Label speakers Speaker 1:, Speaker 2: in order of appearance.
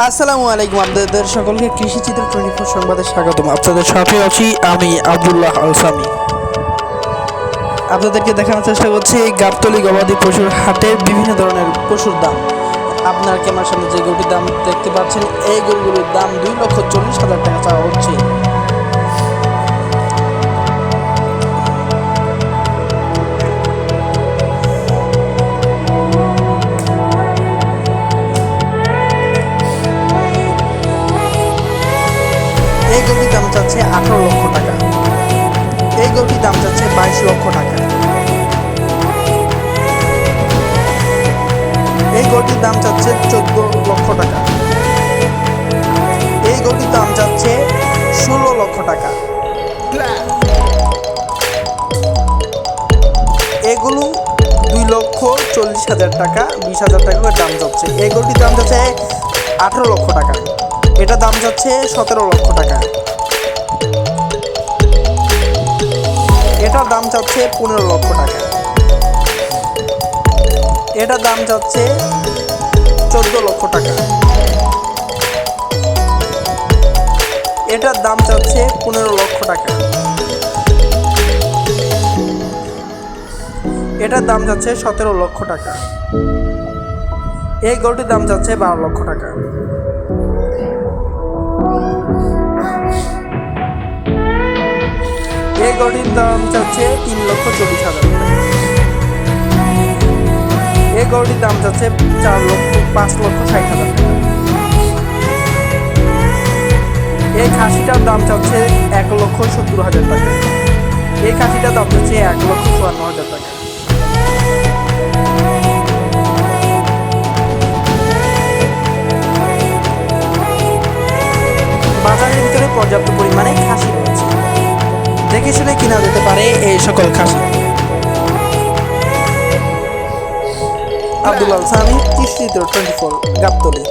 Speaker 1: আসসালামু আলাইকুম, আপনাদের সকলকে কৃষি চিত্র 24 সংবাদে স্বাগতম। আপনাদের সাথে আছি আমি আব্দুল্লাহ আল সামি। আপনাদেরকে দেখানোর চেষ্টা করছি এই গাবতলী গবাদি পশুর হাটের বিভিন্ন ধরনের পশুর দাম। আপনার ক্যামেরার সামনে যে গরুটির দাম দেখতে পাচ্ছেন, এই গরুগুলোর দাম 2,40,000 টাকা চাওয়া হচ্ছে। এই গরুটির দাম চাচ্ছে 18 লক্ষ টাকা। এই গরুটির দাম চাচ্ছে 22 লক্ষ টাকা। এই গরুটির দাম চাচ্ছে 14 লক্ষ টাকা। এই গরুটির দাম চাচ্ছে 16 লক্ষ টাকা। এগুলো 2,40,000 টাকা, 20,000 টাকা করে দাম যাচ্ছে। এই গরুটির দাম যাচ্ছে 18 লক্ষ টাকা। এটা দাম যাচ্ছে 17 লক্ষ টাকা। এটার দাম চাচ্ছে 15 লক্ষ টাকা। এটার দাম যাচ্ছে 14 লক্ষ টাকা। এটার দাম চাচ্ছে 15 লক্ষ টাকা। এটার দাম যাচ্ছে 17 লক্ষ টাকা। এই গরুটির দাম যাচ্ছে 12 লক্ষ টাকা। এই গরুটির দাম চাচ্ছে 3,40,000 টাকা। এই গরুটির দাম যাচ্ছে 5,60,000 টাকা। এই খাসিটার দাম চাচ্ছে 1,70,000 টাকা। এই খাসিটার দাম চাচ্ছে 1,54,000 টাকা। বাজারের ভিতরে পর্যাপ্ত পরিমাণে খাসি রয়েছে, দেখে শুনে কিনা যেতে পারে এই সকল খাসি। আব্দুল্লাহ সামি, কৃষি চিত্র 24, গাবতলী।